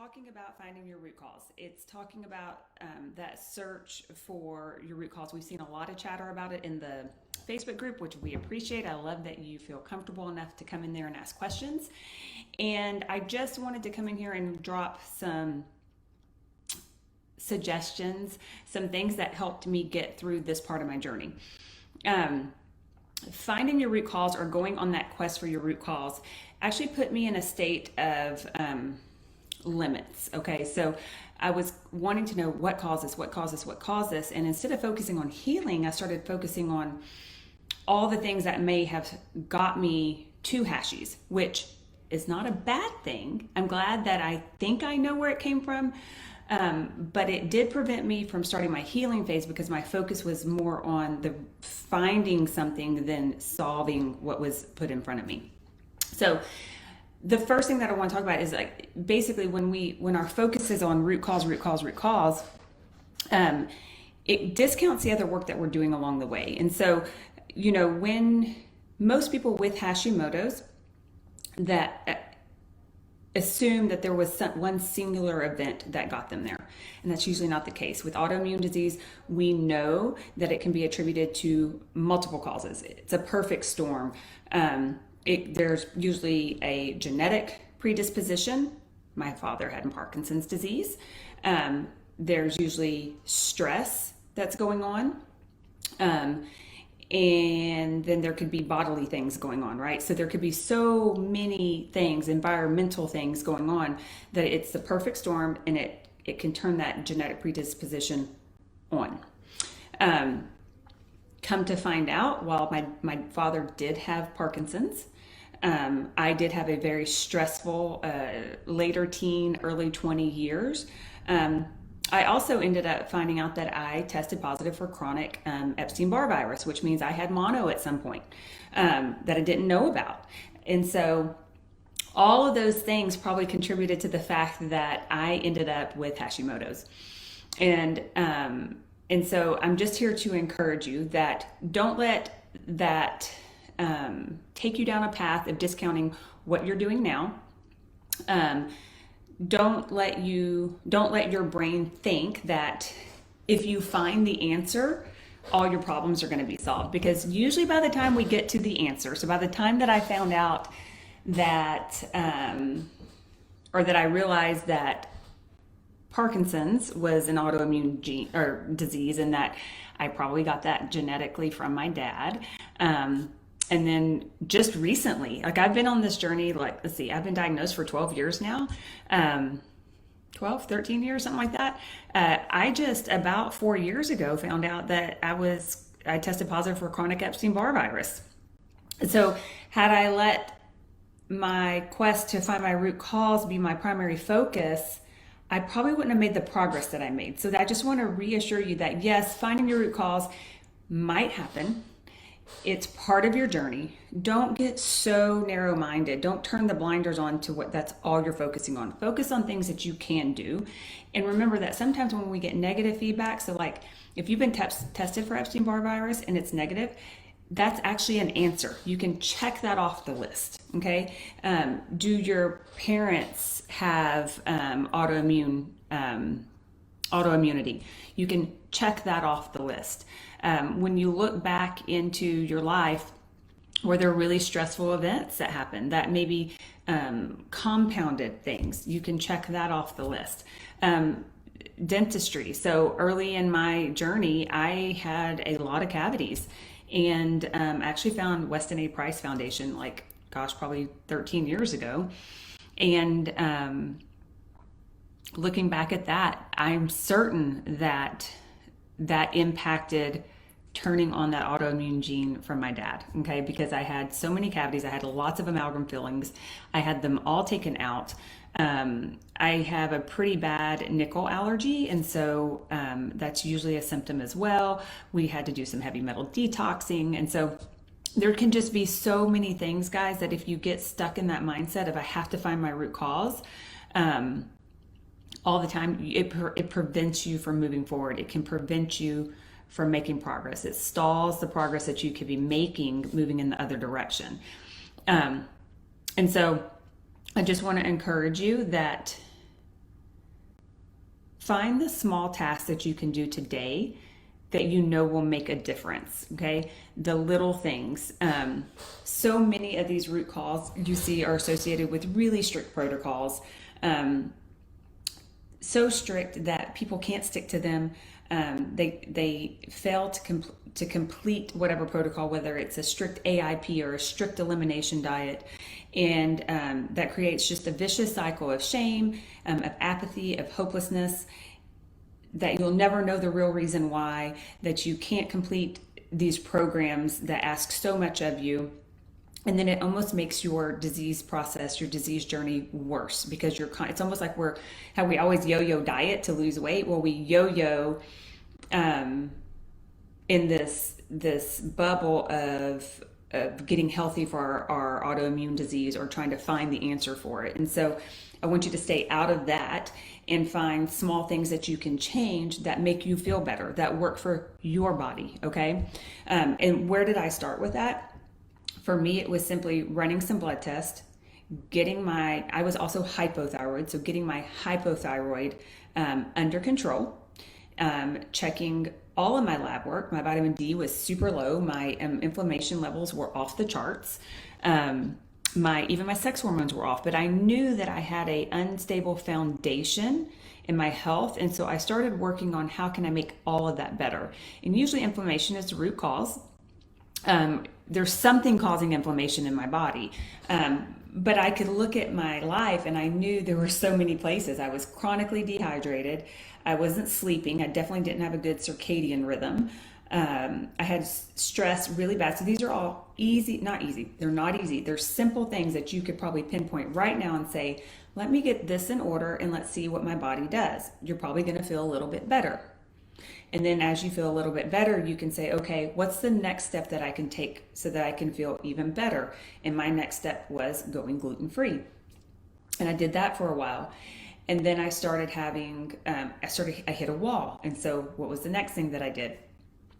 talking about finding your root cause. It's talking about that search for your root cause. We've seen a lot of chatter about it in the Facebook group, which we appreciate. I love that you feel comfortable enough to come in there and ask questions. And I just wanted to come in here and drop some suggestions, some things that helped me get through this part of my journey. Finding your root cause or going on that quest for your root cause actually put me in a state of limits. Okay, so I was wanting to know what caused this. And instead of focusing on healing, I started focusing on all the things that may have got me to Hashies, which is not a bad thing. I'm glad that I think I know where it came from. But it did prevent me from starting my healing phase because my focus was more on the finding something than solving what was put in front of me. So the first thing that I want to talk about is like basically when our focus is on root cause, it discounts the other work that we're doing along the way. And so, when most people with Hashimoto's that assume that there was one singular event that got them there. And that's usually not the case. With autoimmune disease, we know that it can be attributed to multiple causes. It's a perfect storm. There's usually a genetic predisposition. My father had Parkinson's disease. There's usually stress that's going on. And then there could be bodily things going on, right? So there could be so many things, environmental things going on, that it's the perfect storm, and it can turn that genetic predisposition on. Come to find out, while my father did have Parkinson's, I did have a very stressful later teen, early 20 years. I also ended up finding out that I tested positive for chronic Epstein-Barr virus, which means I had mono at some point that I didn't know about. And so all of those things probably contributed to the fact that I ended up with Hashimoto's. And so I'm just here to encourage you that don't let that take you down a path of discounting what you're doing now. Don't let your brain think that if you find the answer, all your problems are going to be solved. Because usually by the time we get to the answer, so by the time that I found out that, or that I realized that Parkinson's was an autoimmune gene or disease, and that I probably got that genetically from my dad. And then just recently, like I've been on this journey, I've been diagnosed for 12 years now, 13 years, something like that. I just about 4 years ago found out that I tested positive for chronic Epstein-Barr virus. So had I let my quest to find my root cause be my primary focus, I probably wouldn't have made the progress that I made. So I just want to reassure you that yes, finding your root cause might happen. It's part of your journey. Don't get so narrow-minded. Don't turn the blinders on to what that's all you're focusing on. Focus on things that you can do. And remember that sometimes when we get negative feedback, so like if you've been tested for Epstein-Barr virus and it's negative, that's actually an answer. You can check that off the list, okay? Do your parents have autoimmunity? You can check that off the list. When you look back into your life, were there really stressful events that happened that maybe compounded things? You can check that off the list. Dentistry. So early in my journey, I had a lot of cavities, and actually found Weston A. Price Foundation, probably 13 years ago. And looking back at that, I'm certain that impacted turning on that autoimmune gene from my dad, okay? Because I had so many cavities. I had lots of amalgam fillings. I had them all taken out. I have a pretty bad nickel allergy, and so that's usually a symptom as well. We had to do some heavy metal detoxing, and so there can just be so many things, guys, that if you get stuck in that mindset of I have to find my root cause, all the time, it prevents you from moving forward. It can prevent you from making progress. It stalls the progress that you could be making moving in the other direction. And so I just want to encourage you that find the small tasks that you can do today that you know will make a difference, okay? The little things. So many of these root cause you see are associated with really strict protocols. So strict that people can't stick to them. They fail to complete whatever protocol, whether it's a strict AIP or a strict elimination diet. And that creates just a vicious cycle of shame, of apathy, of hopelessness, that you'll never know the real reason why, that you can't complete these programs that ask so much of you. And then it almost makes your disease process, your disease journey worse, because it's almost like how we always yo-yo diet to lose weight. Well, we yo-yo in this bubble of getting healthy for our autoimmune disease, or trying to find the answer for it. And so I want you to stay out of that and find small things that you can change that make you feel better, that work for your body, okay? And where did I start with that? For me, it was simply running some blood tests, I was also hypothyroid, so getting my hypothyroid under control, checking all of my lab work. My vitamin D was super low. My inflammation levels were off the charts. Even my sex hormones were off, but I knew that I had an unstable foundation in my health. And so I started working on how can I make all of that better. And usually inflammation is the root cause. There's something causing inflammation in my body. But I could look at my life and I knew there were so many places. I was chronically dehydrated. I wasn't sleeping. I definitely didn't have a good circadian rhythm. I had stress really bad. So these are all not easy. They're not easy. They're simple things that you could probably pinpoint right now and say, let me get this in order and let's see what my body does. You're probably going to feel a little bit better. And then as you feel a little bit better, you can say, okay, what's the next step that I can take so that I can feel even better? And my next step was going gluten-free. And I did that for a while. And then I started I hit a wall. And so what was the next thing that I did?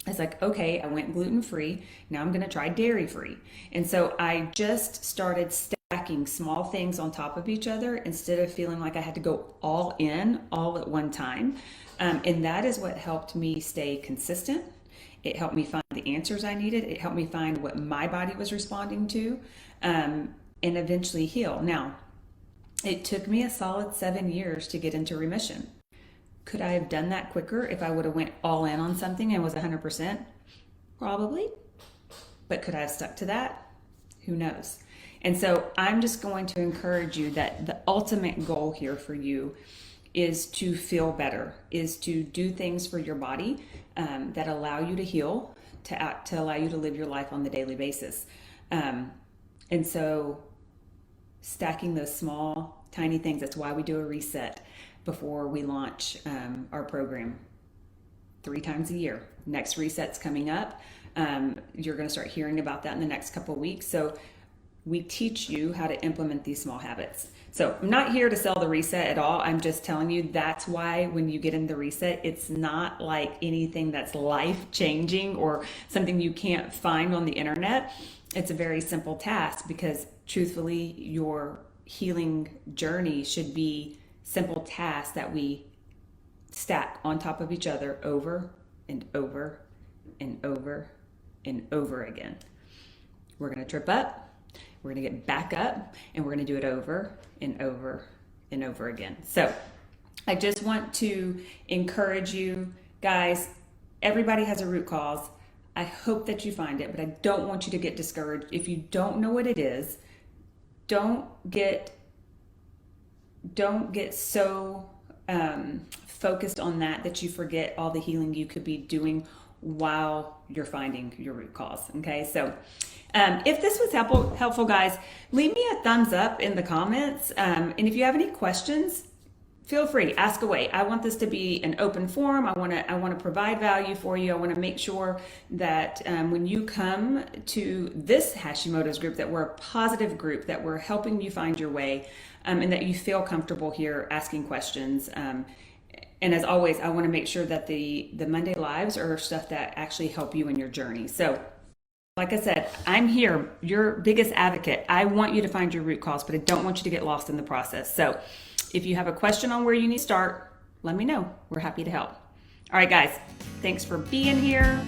I was like, okay, I went gluten-free. Now I'm going to try dairy-free. And so I just started stacking small things on top of each other instead of feeling like I had to go all in all at one time. And that is what helped me stay consistent. It helped me find the answers I needed. It helped me find what my body was responding to, and eventually heal. Now, it took me a solid 7 years to get into remission. Could I have done that quicker if I would have went all in on something and was 100%? Probably. But could I have stuck to that? Who knows? And so I'm just going to encourage you that the ultimate goal here for you is to feel better, is to do things for your body that allow you to heal, to allow you to live your life on the daily basis. And so stacking those small, tiny things, that's why we do a reset before we launch our program 3 times a year. Next reset's coming up. You're going to start hearing about that in the next couple of weeks. So we teach you how to implement these small habits. So I'm not here to sell the reset at all. I'm just telling you that's why when you get in the reset, it's not like anything that's life-changing or something you can't find on the internet. It's a very simple task because truthfully, your healing journey should be simple tasks that we stack on top of each other over and over and over and over again. We're going to trip up. We're going to get back up, and we're going to do it over and over and over again. So I just want to encourage you guys. Everybody has a root cause. I hope that you find it, but I don't want you to get discouraged. If you don't know what it is, don't get so focused on that you forget all the healing you could be doing while you're finding your root cause. Okay, so if this was helpful, guys, leave me a thumbs up in the comments. And if you have any questions, feel free, ask away. I want this to be an open forum. I want to provide value for you. I want to make sure that when you come to this Hashimoto's group, that we're a positive group, that we're helping you find your way, and that you feel comfortable here asking questions. And as always, I want to make sure that the Monday Lives are stuff that actually help you in your journey. So like I said, I'm here, your biggest advocate. I want you to find your root cause, but I don't want you to get lost in the process. So if you have a question on where you need to start, let me know. We're happy to help. All right, guys, thanks for being here.